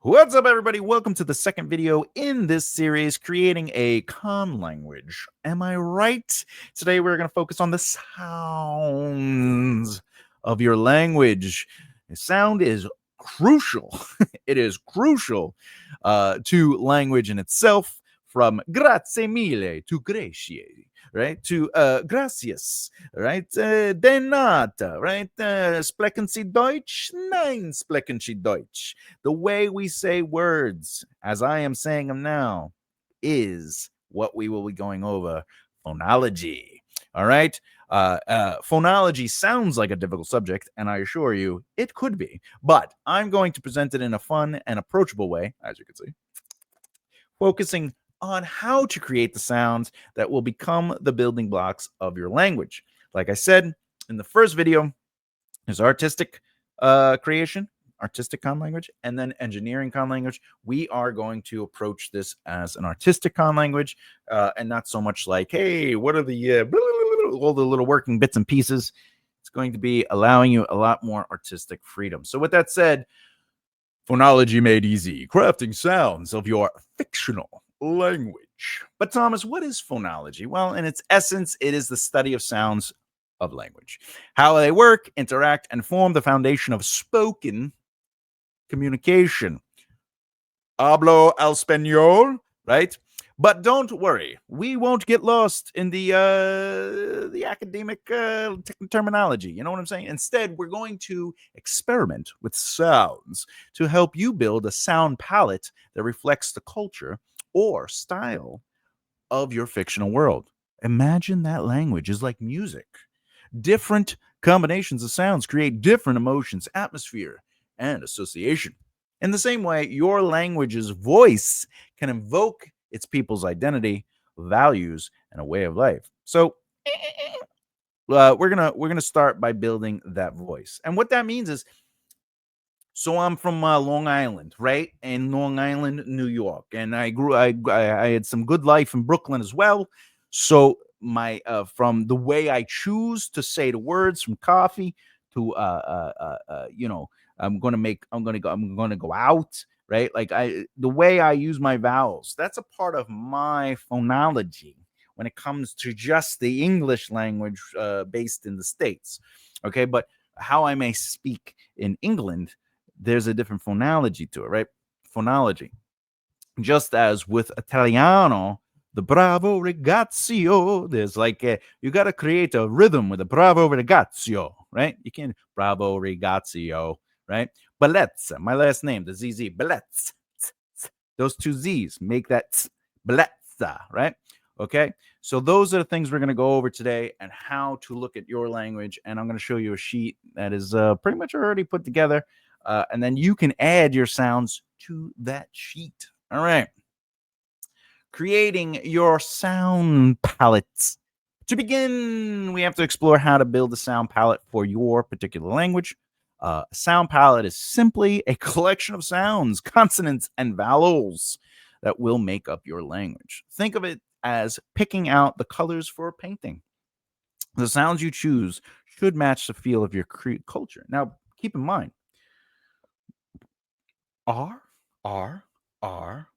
What's up, everybody? Welcome to the second video in this series, creating a con language. Am I right? Today, we're going to focus on the sounds of your language. Sound is crucial. It is crucial to language in itself, from grazie mille to gracie, right? To gracias, right? De nada, right? Sprechen Sie Deutsch? Nein, sprechen Sie Deutsch. The way we say words, as I am saying them now, is what we will be going over. Phonology. All right. Phonology sounds like a difficult subject, and I assure you it could be, but I'm going to present it in a fun and approachable way, as you can see, focusing on how to create the sounds that will become the building blocks of your language. Like I said in the first video, there's artistic creation, artistic con language, and then engineering con language. We are going to approach this as an artistic con language, and not so much like, hey, what are the all the little working bits and pieces. It's going to be allowing you a lot more artistic freedom. So with that said, phonology made easy, crafting sounds of your fictional language. But Thomas, what is phonology? Well, in its essence, it is the study of sounds of language, how they work, interact, and form the foundation of spoken communication. Hablo español, right? But don't worry, we won't get lost in the academic terminology. You know what I'm saying? Instead, we're going to experiment with sounds to help you build a sound palette that reflects the culture or style of your fictional world. Imagine that language is like music. Different combinations of sounds create different emotions, atmosphere, and association. In the same way, your language's voice can invoke its people's identity, values, and a way of life. So we're gonna start by building that voice, and what that means is, so I'm from Long Island, right? In Long Island, New York, and I had some good life in Brooklyn as well. So my from the way I choose to say the words, from coffee to I'm gonna go out, right? Like the way I use my vowels, that's a part of my phonology when it comes to just the English language based in the States. Okay, but how I may speak in England, there's a different phonology to it, right? Phonology. Just as with Italiano, the bravo ragazzo, there's like you got to create a rhythm with a bravo ragazzo, right? You can't bravo ragazzo, right? Bellezza, my last name, the ZZ, Bellezza. Those two Z's make that Bellezza, right? Okay, so those are the things we're going to go over today, and how to look at your language. And I'm going to show you a sheet that is pretty much already put together, and then you can add your sounds to that sheet. All right, creating your sound palettes. To begin, we have to explore how to build a sound palette for your particular language. A sound palette is simply a collection of sounds, consonants, and vowels that will make up your language. Think of it as picking out the colors for a painting. The sounds you choose should match the feel of your culture. Now, keep in mind, R, R, R,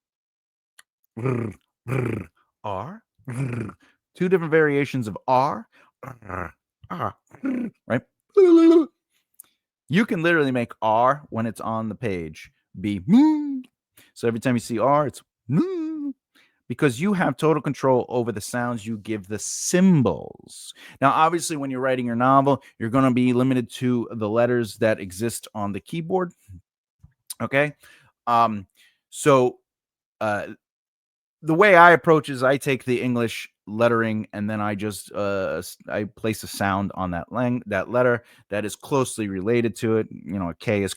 R, R, R, R. Two different variations of R, R, R, right? You can literally make R when it's on the page be so every time you see R, it's because you have total control over the sounds you give the symbols. Now, obviously, when you're writing your novel, you're going to be limited to the letters that exist on the keyboard. Okay. So the way I approach is I take the English lettering, and then I just I place a sound on that letter that is closely related to it. You know, a K is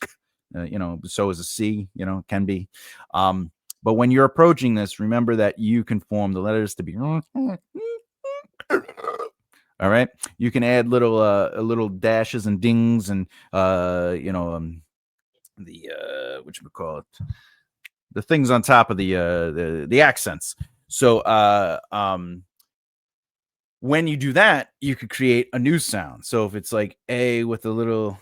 so is a C, can be. But when you're approaching this, remember that you can form the letters to be all right. You can add little dashes and dings, and the what you call it, the things on top of the accents. So when you do that, you could create a new sound. So if it's like A with a little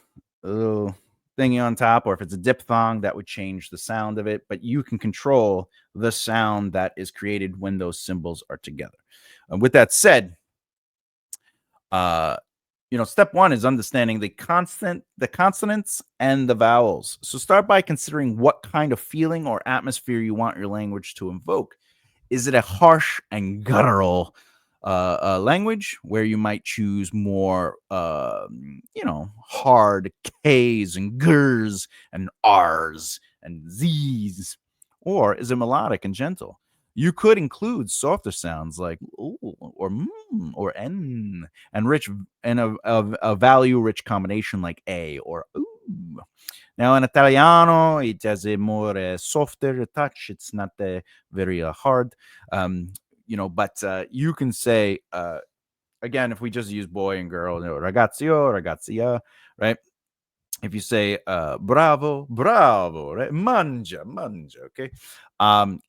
thingy on top, or if it's a diphthong, that would change the sound of it. But you can control the sound that is created when those symbols are together. With that said, step one is understanding the consonants and the vowels. So start by considering what kind of feeling or atmosphere you want your language to invoke. Is it a harsh and guttural language where you might choose more, hard K's and G's and R's and Z's? Or is it melodic and gentle? You could include softer sounds like ooh or or n, and rich and a value rich combination like a or ooh. Now in Italiano, it has a more softer touch. It's not very hard, but you can say again, if we just use boy and girl, ragazzio, ragazzia, right? If you say bravo, bravo, right? Mangia, mangia, okay?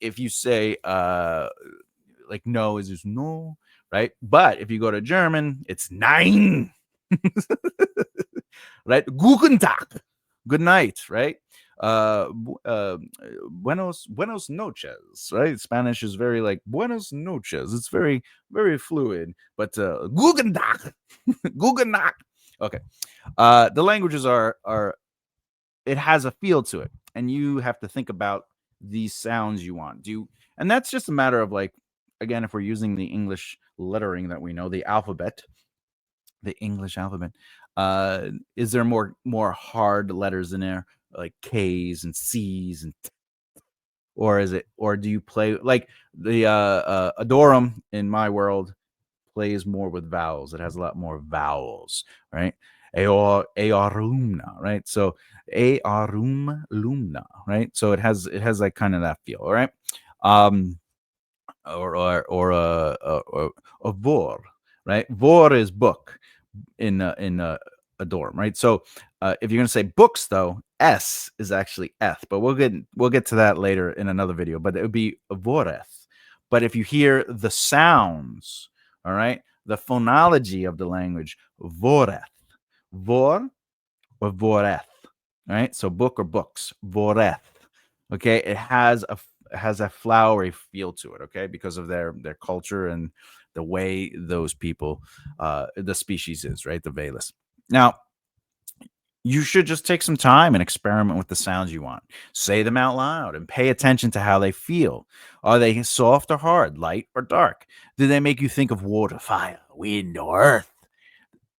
If you say like no is just no, right? But if you go to German, it's nein. Right? Guten Tag, good night, right? Buenos noches, right? Spanish is very like buenos noches. It's very, very fluid, but guten Tag, guten Tag. Okay. The languages are it has a feel to it, and you have to think about these sounds you want. And that's just a matter of like, again, if we're using the English lettering that we know, the alphabet, the English alphabet, is there more hard letters in there like K's and C's and or do you play like the Adorum in my world plays more with vowels. It has a lot more vowels, right? Aorumna, right? So aorum lumna, right? So it has like kind of that feel, all right? Um, or vor, right? Vor is book in a dorm, right? So if you're gonna say books, though, S is actually eth, but we'll get to that later in another video. But it would be voreth. But if you hear the sounds, all right, the phonology of the language, voreth, vor or voreth, right? So book or books, voreth. Okay, it has a flowery feel to it. Okay, because of their culture and the way those people, the species is, right? The Valus. Now, you should just take some time and experiment with the sounds you want. Say them out loud and pay attention to how they feel. Are they soft or hard, light or dark? Do they make you think of water, fire, wind, or earth?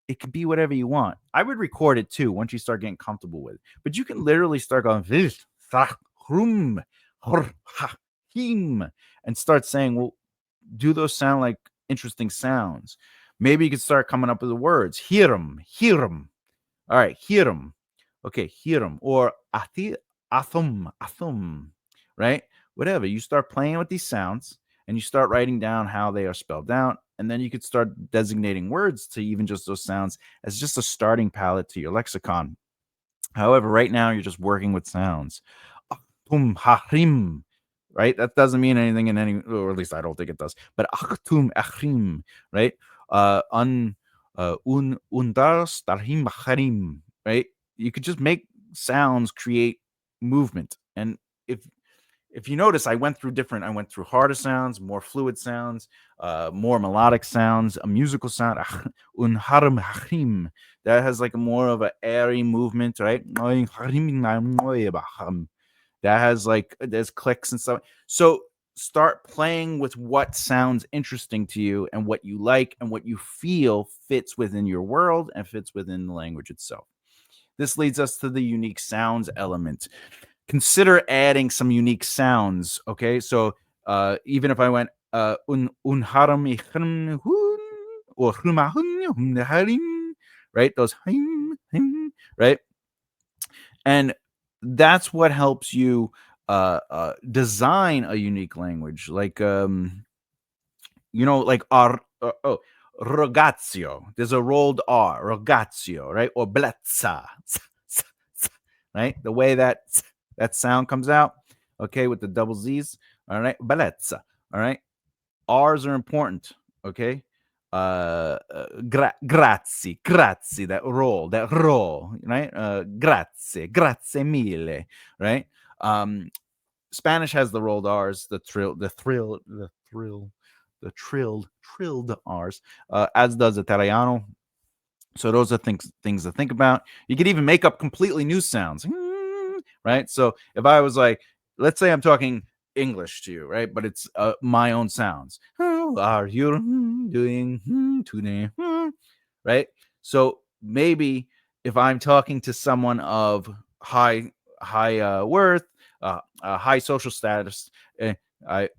It could be whatever you want. I would record it too once you start getting comfortable with it. But you can literally start going "Vish, thach, hrum, hor, ha, him," and start saying, well, do those sound like interesting sounds? Maybe you could start coming up with the words. Hiram, hiram. All right, hiram. Okay, hiram. Or athum, athum. Right? Whatever. You start playing with these sounds and you start writing down how they are spelled out. And then you could start designating words to even just those sounds as just a starting palette to your lexicon. However, right now you're just working with sounds. Achtum hachrim, right? That doesn't mean anything in any, or at least I don't think it does. But achtum achrim, right? Un undars darhim harim, right? You could just make sounds create movement. And if if you notice, I went through harder sounds, more fluid sounds, more melodic sounds, a musical sound, unharim hachim, that has like a more of an airy movement, right? That has like there's clicks and stuff. So start playing with what sounds interesting to you and what you like and what you feel fits within your world and fits within the language itself. This leads us to the unique sounds element. Consider adding some unique sounds. Okay, so even if I went unharam or right, those right, and that's what helps you design a unique language, like like ragazio. There's a rolled R, ragazio, right, or Bellezza, right? The way that sound comes out, okay, with the double Z's, all right, Bellezza, all right. R's are important, okay. grazie, grazie, that roll, right? Grazie, grazie mille, right? Spanish has the rolled R's, trilled R's, as does Italiano. So those are things to think about. You could even make up completely new sounds, right? So if I was like, let's say I'm talking English to you, right? But it's my own sounds. How are you doing today? Right? So maybe if I'm talking to someone of high worth, high social status,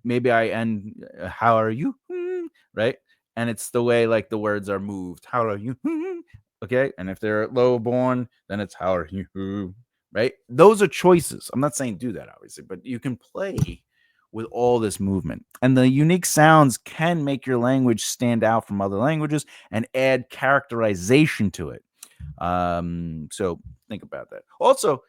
maybe I end, how are you? Right? And it's the way like the words are moved. How are you? Okay. And if they're low born, then it's how are you? Right? Those are choices. I'm not saying do that, obviously, but you can play with all this movement. And the unique sounds can make your language stand out from other languages and add characterization to it. So think about that. Also,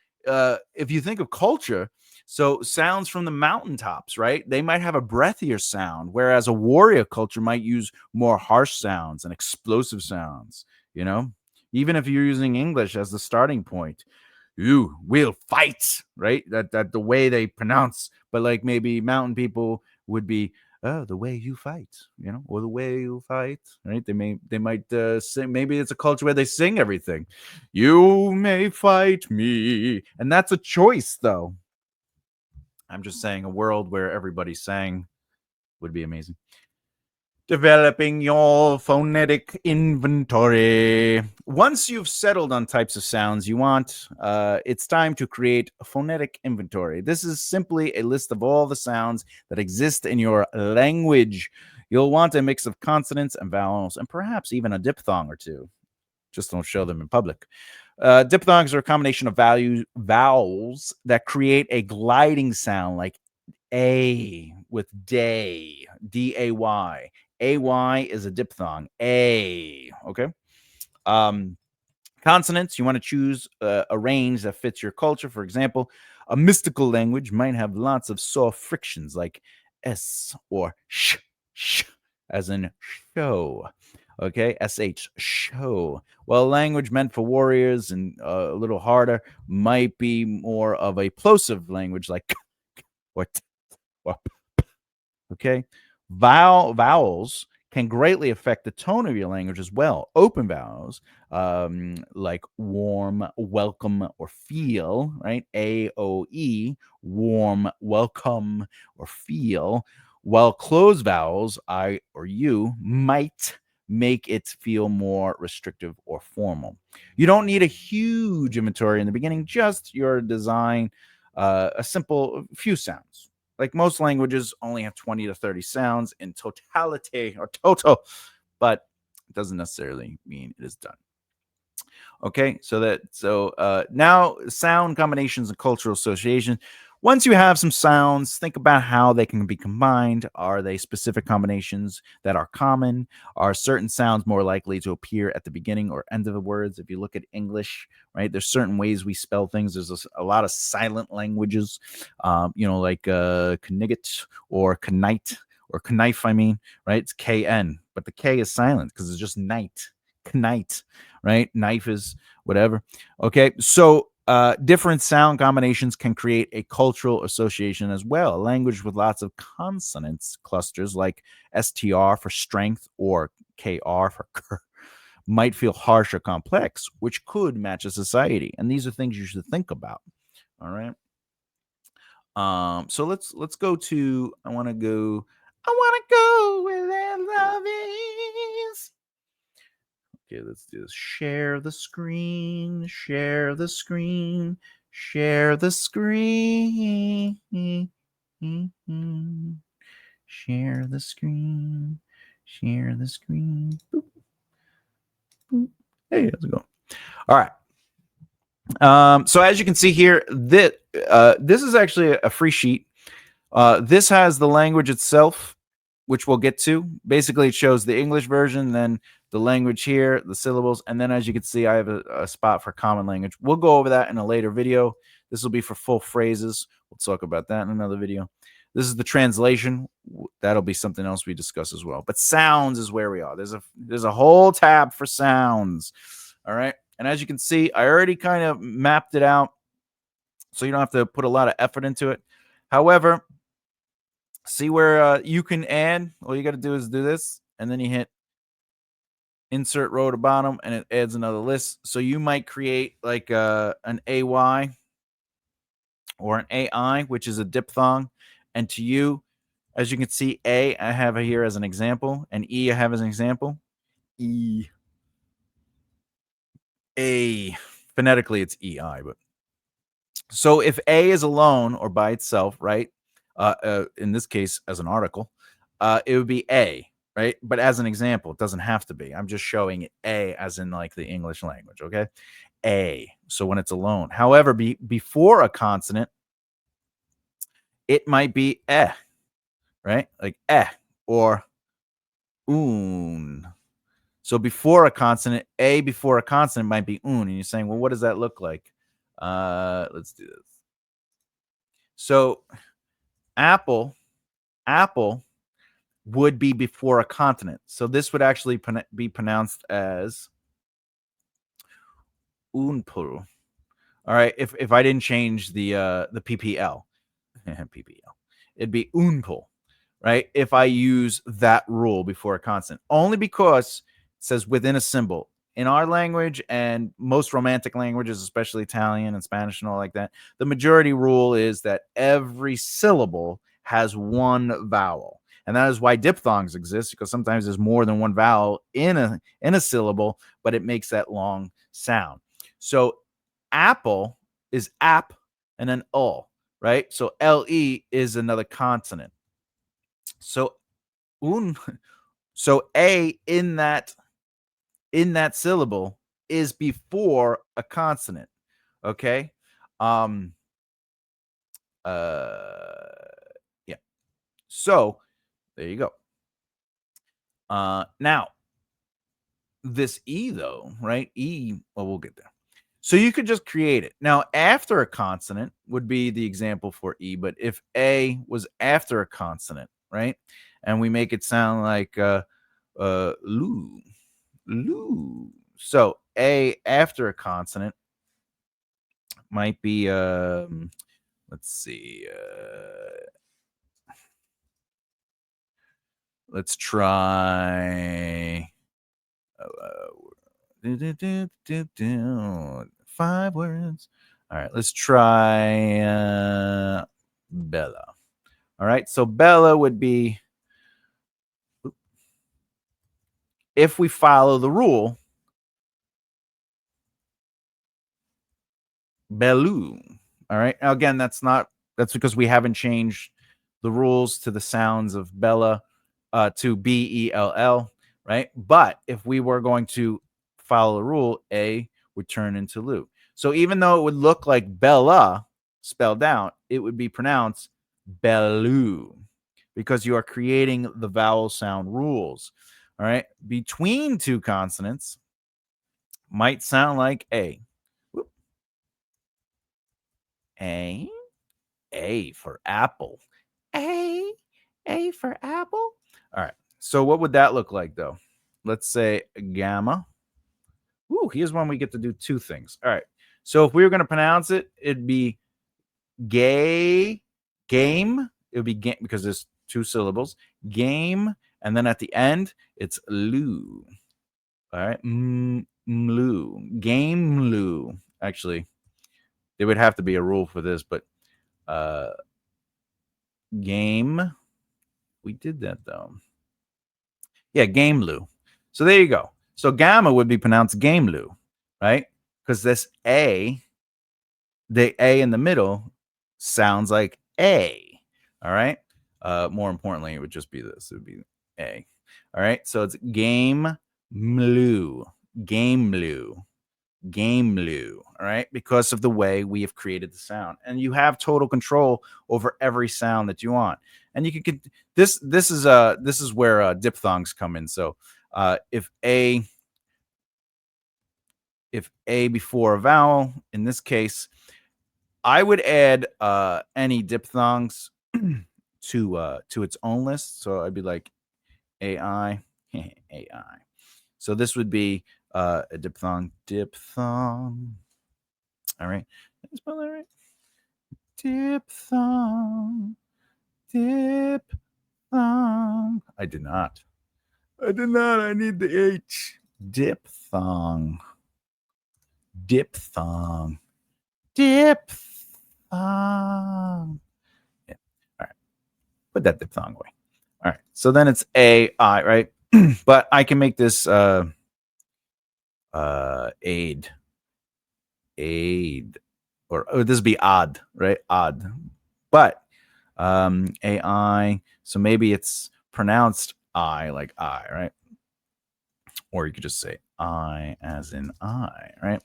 if you think of culture, so sounds from the mountaintops, right? They might have a breathier sound, whereas a warrior culture might use more harsh sounds and explosive sounds, you know? Even if you're using English as the starting point, you will fight, right? That the way they pronounce, but like maybe mountain people would be, oh, the way you fight, or the way you fight, right? They might sing. Maybe it's a culture where they sing everything. You may fight me, and that's a choice, though. I'm just saying, a world where everybody sang would be amazing. Developing your phonetic inventory. Once you've settled on types of sounds you want, it's time to create a phonetic inventory. This is simply a list of all the sounds that exist in your language. You'll want a mix of consonants and vowels, and perhaps even a diphthong or two. Just don't show them in public. Diphthongs are a combination of vowels that create a gliding sound like A with day, day. AY is a diphthong. A. Okay. Um, Consonants, you want to choose a range that fits your culture. For example, a mystical language might have lots of soft frictions like S or sh, as in show. Okay, SH, show. Well, a language meant for warriors and a little harder might be more of a plosive language like or or okay. Vowels can greatly affect the tone of your language as well. Open vowels, like warm, welcome, or feel, right? AOE, warm, welcome, or feel. While closed vowels, I or you, might make it feel more restrictive or formal. You don't need a huge inventory in the beginning, just your design, a simple few sounds. Like most languages only have 20 to 30 sounds in totality or total, but it doesn't necessarily mean it is done. Okay, so now sound combinations and cultural association. Once you have some sounds, think about how they can be combined. Are they specific combinations that are common? Are certain sounds more likely to appear at the beginning or end of the words? If you look at English, right, there's certain ways we spell things. There's a lot of silent languages, like knigget or knight or knife. I mean, right? It's KN, but the K is silent because it's just night, knight, right? Knife is whatever. Okay, so different sound combinations can create a cultural association as well. A language with lots of consonants clusters like STR for strength or KR for cur might feel harsh or complex, which could match a society. And these are things you should think about. All right. So let's go to I want to go where that love is. Okay, let's do this. Share the screen, share the screen, share the screen. Share the screen, share the screen. Boop, boop. Hey, how's it going? All right. So as you can see here, this is actually a free sheet. This has the language itself, which we'll get to. Basically, it shows the English version, then the language here, the syllables, and then as you can see, I have a spot for common language. We'll go over that in a later video. This will be for full phrases. We'll talk about that in another video. This is the translation. That'll be something else we discuss as well. But sounds is where we are. There's a whole tab for sounds. All right. And as you can see, I already kind of mapped it out, so you don't have to put a lot of effort into it. However, see where you can add. All you got to do is do this, and then you hit insert row to bottom, and it adds another list. So you might create like an AY or an AI, which is a diphthong. And to you, as you can see, A, I have here as an example, and E, I have as an example. E, A. Phonetically, it's EI, but so if A is alone or by itself, right? In this case, as an article, it would be A, right? But as an example, it doesn't have to be. I'm just showing it A as in like the English language, okay? A. So when it's alone. However, before a consonant, it might be eh, right? Like eh or un. So before a consonant, A before a consonant might be un. And you're saying, well, what does that look like? Let's do this. So apple would be before a consonant. So this would actually be pronounced as unpul. All right, if I didn't change the PPL, PPL, it'd be unpul, right? If I use that rule before a consonant, only because it says within a symbol. In our language and most Romantic languages, especially Italian and Spanish and all like that, the majority rule is that every syllable has one vowel. And that is why diphthongs exist, because sometimes there's more than one vowel in a syllable, but it makes that long sound. So apple is ap and then ul, right? So le is another consonant. So so a in that syllable is before a consonant. Okay. Um yeah. So there you go. Now this E though, right? E, well, we'll get there. So you could just create it. Now, after a consonant would be the example for E, but if A was after a consonant, right? And we make it sound like loo, loo. So A after a consonant might be let's see. Let's try 5 words. All right, let's try Bella. All right, so Bella would be, if we follow the rule, Bellu. All right, now again, that's because we haven't changed the rules to the sounds of Bella to Bell, right? But if we were going to follow the rule, A would turn into Lu. So even though it would look like Bella spelled out, it would be pronounced Bellu, because you are creating the vowel sound rules. All right. Between two consonants might sound like A. Whoop. A. A for apple. A. A for apple. All right. So what would that look like though? Let's say gamma. Ooh, here's one we get to do two things. All right. So if we were going to pronounce it, it'd be game. It would be game because there's two syllables. Game, and then at the end, it's lu. All right. Lu. Game lu. Actually, there would have to be a rule for this, but game. We did that though. Yeah, game lu. So there you go. So gamma would be pronounced game lu, right? Because this A, the A in the middle sounds like A. All right. More importantly, it would just be this. It would be A. All right. So it's game mlu, game mlu, game mlu. All right. Because of the way we have created the sound, and you have total control over every sound that you want. And you can this is where diphthongs come in. So if A before a vowel, in this case, I would add any diphthongs to its own list. So I'd be like AI, AI. So this would be a diphthong, diphthong. All right, did I spell that right? Diphthong, diphthong. I did not. I did not. I need the H. Diphthong, diphthong, diphthong. Yeah. All right. Put that diphthong away. All right. So then it's AI, right? But I can make this aid, or this would be odd, right? Odd. But AI, so maybe it's pronounced I, like I, right? Or you could just say I as in I, right?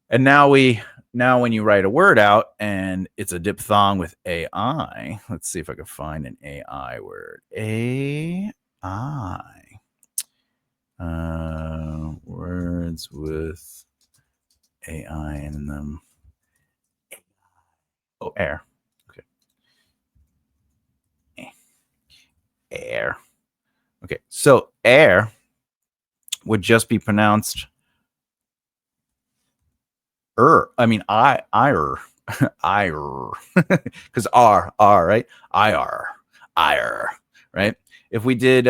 And now when you write a word out and it's a diphthong with AI, let's see if I can find an AI word. AI. Words with AI in them. Oh, air. Okay. Air. Okay. So air would just be pronounced I mean, I because R, right? IR, right? If we did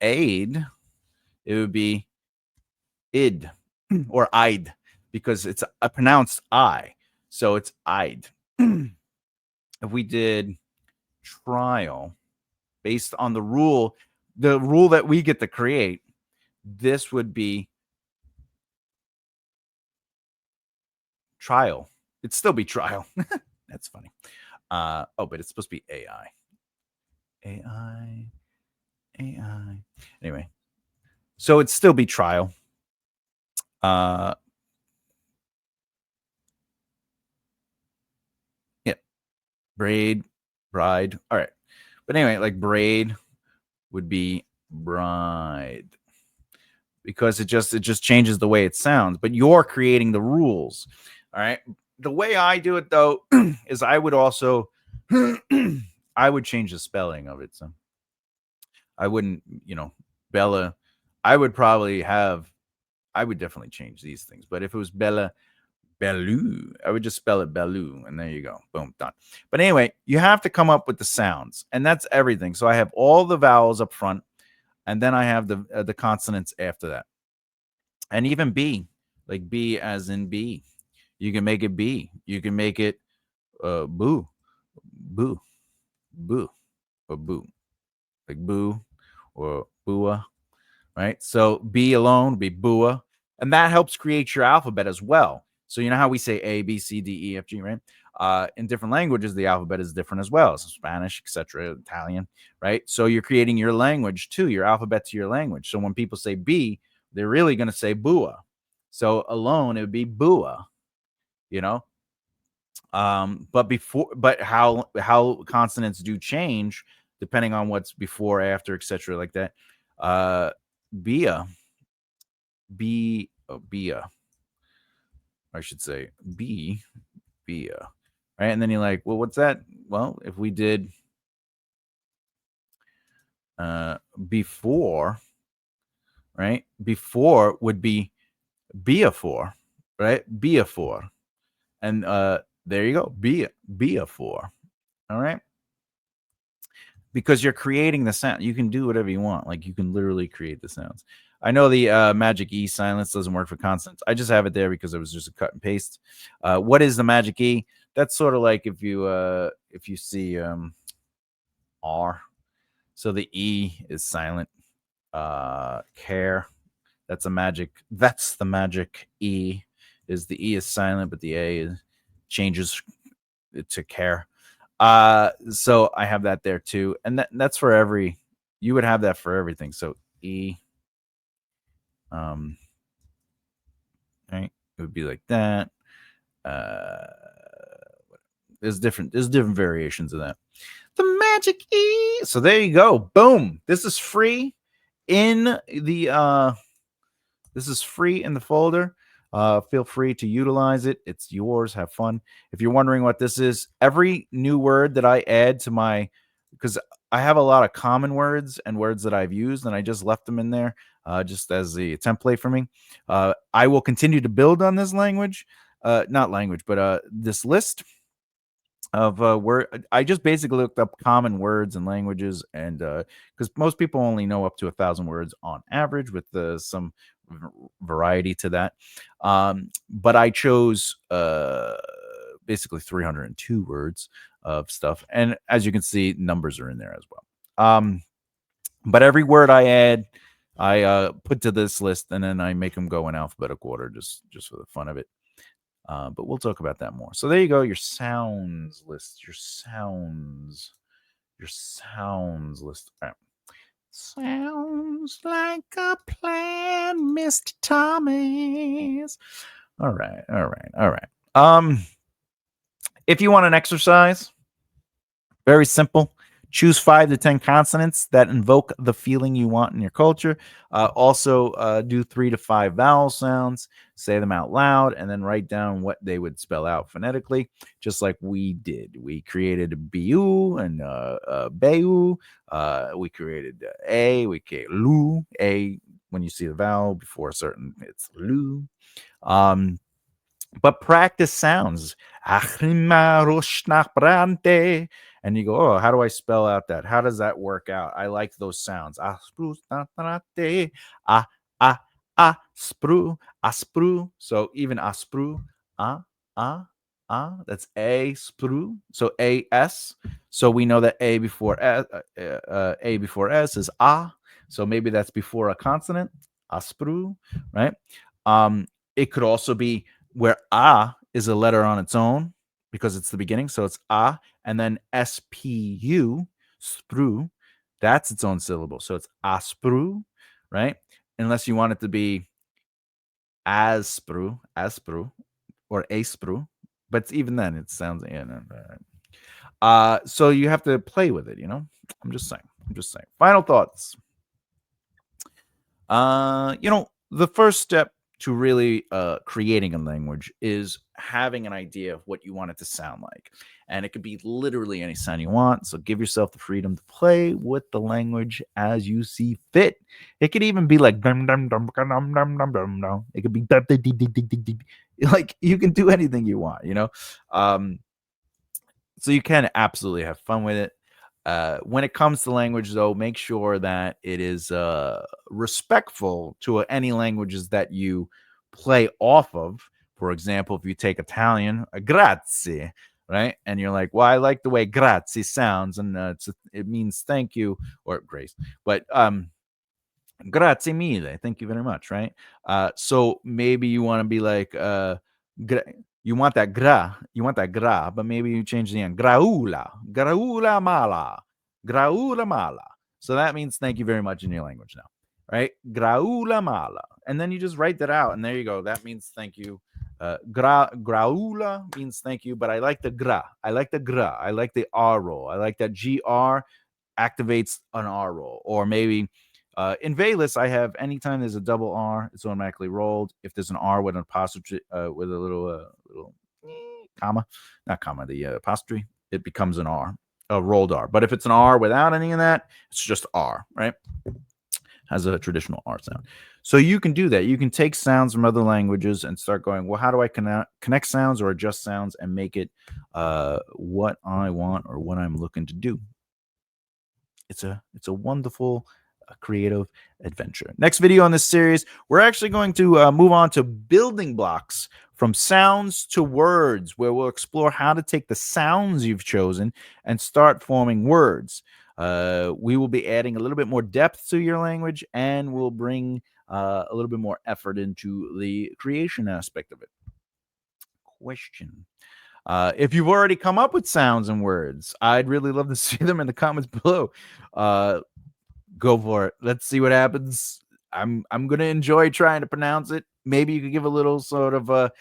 aid, it would be id or I'd, because it's a pronounced I. So it's I'd. If we did trial, based on the rule that we get to create, this would be trial. It'd still be trial. That's funny. But it's supposed to be AI. AI. Anyway, so it'd still be trial. Yeah. Braid, bride. All right. But anyway, like braid would be bride, because it just changes the way it sounds, but you're creating the rules. All right. The way I do it though is I would also I would change the spelling of it. So I wouldn't, Bella, I would definitely change these things. But if it was Bella, Bellu, I would just spell it Bellu, and there you go. Boom, done. But anyway, you have to come up with the sounds, and that's everything. So I have all the vowels up front, and then I have the consonants after that. And even B, like B as in B. You can make it B. You can make it boo, boo, boo, or boo, like boo or booa, right? So B alone would be booa, and that helps create your alphabet as well. So you know how we say A, B, C, D, E, F, G, right? In different languages, the alphabet is different as well. So Spanish, etc., Italian, right? So you're creating your language too, your alphabet to your language. So when people say B, they're really going to say bua. So alone, it would be bua, you know. But how consonants do change depending on what's before, after, etc., like that. Bia, Bia, I should say Bia, right? And then you're like, well, what's that? Well, if we did before, right? Before would be Bia4, right? Bia4, and there you go, Bia4. All right. Because you're creating the sound. You can do whatever you want. Like you can literally create the sounds. I know the magic E silence doesn't work for consonants. I just have it there because it was just a cut and paste. What is the magic E? That's sort of like if you see R. So the E is silent. Care. That's the magic E. Is the E is silent, but the A changes to care. So I have that there too, and that's for you would have that for everything. So E, right, it would be like that. There's different variations of that. The magic E. So there you go. Boom. This is free in the folder. Feel free to utilize it. It's yours. Have fun. If you're wondering what this is, every new word that I add to my, because I have a lot of common words and words that I've used, and I just left them in there just as the template for me. I will continue to build on this language, not language, but this list of word. I just basically looked up common words and languages, and because most people only know up to 1,000 words on average, with some variety to that. But I chose basically 302 words of stuff, and as you can see, numbers are in there as well. But every word I add, I put to this list, and then I make them go in alphabetical order, just for the fun of it. But we'll talk about that more. So there you go, your sounds list, your sounds list. All right. Sounds like a plan, Mr. Thomas. All right, all right, all right. If you want an exercise, very simple. Choose 5 to 10 consonants that invoke the feeling you want in your culture. Also, do 3 to 5 vowel sounds, say them out loud, and then write down what they would spell out phonetically, just like we did. We created bu and beu. We created we created lu. A, when you see the vowel before a certain, it's lu. But practice sounds. And you go, oh, how do I spell out that? How does that work out? I like those sounds. Aspru, aspru. So even aspru, that's a spru. So as. So we know that a before s is a. So maybe that's before a consonant. Aspru, right? It could also be where a is a letter on its own because it's the beginning. So it's a, and then spu, spru, that's its own syllable. So it's aspru, right? Unless you want it to be aspru, or aspru. But even then, it sounds. So you have to play with it, I'm just saying. Final thoughts. The first step to really creating a language is having an idea of what you want it to sound like. And it could be literally any sound you want. So give yourself the freedom to play with the language as you see fit. It could even be like dum dum dum dum dum dum dum dum. It could be like you can do anything you want, so you can absolutely have fun with it. When it comes to language, though, make sure that it is respectful to any languages that you play off of. For example, if you take Italian, grazie, right? And you're like, well, I like the way grazie sounds, and it means thank you or grace. But grazie mille, thank you very much, right? So maybe you want to be like, you want that gra, but maybe you change the end. Graula mala. So that means thank you very much in your language now, right? Graula mala. And then you just write that out, and there you go. That means thank you. Graula means thank you, but I like the gra. I like the R roll. I like that GR activates an R roll. Or maybe in Valus, I have anytime there's a double R, it's automatically rolled. If there's an R with an apostrophe, with a little comma, not comma, the apostrophe, it becomes an R, a rolled R. But if it's an R without any of that, it's just R, right? Has a traditional R sound. So you can do that. You can take sounds from other languages and start going, well, how do I connect sounds or adjust sounds and make it what I want or what I'm looking to do? It's a wonderful creative adventure. Next video on this series, we're actually going to move on to building blocks from sounds to words, where we'll explore how to take the sounds you've chosen and start forming words. We will be adding a little bit more depth to your language, and we'll bring a little bit more effort into the creation aspect of it. Question. If you've already come up with sounds and words, I'd really love to see them in the comments below. Go for it. Let's see what happens. I'm gonna enjoy trying to pronounce it. Maybe you could give a little sort of a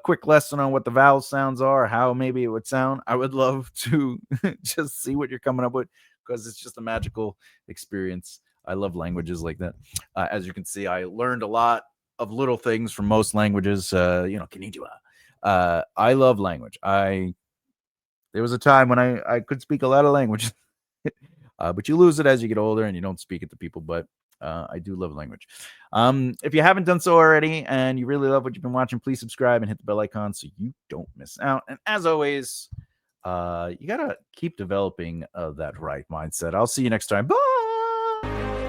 quick lesson on what the vowel sounds are, how maybe it would sound. I would love to just see what you're coming up with, because it's just a magical experience. I love languages like that. As you can see, I learned a lot of little things from most languages. Konnichiwa. I love language. There was a time when I could speak a lot of language, but you lose it as you get older and you don't speak it to people. But I do love language. If you haven't done so already and you really love what you've been watching, please subscribe and hit the bell icon so you don't miss out. And as always, you gotta keep developing that right mindset. I'll see you next time. Bye.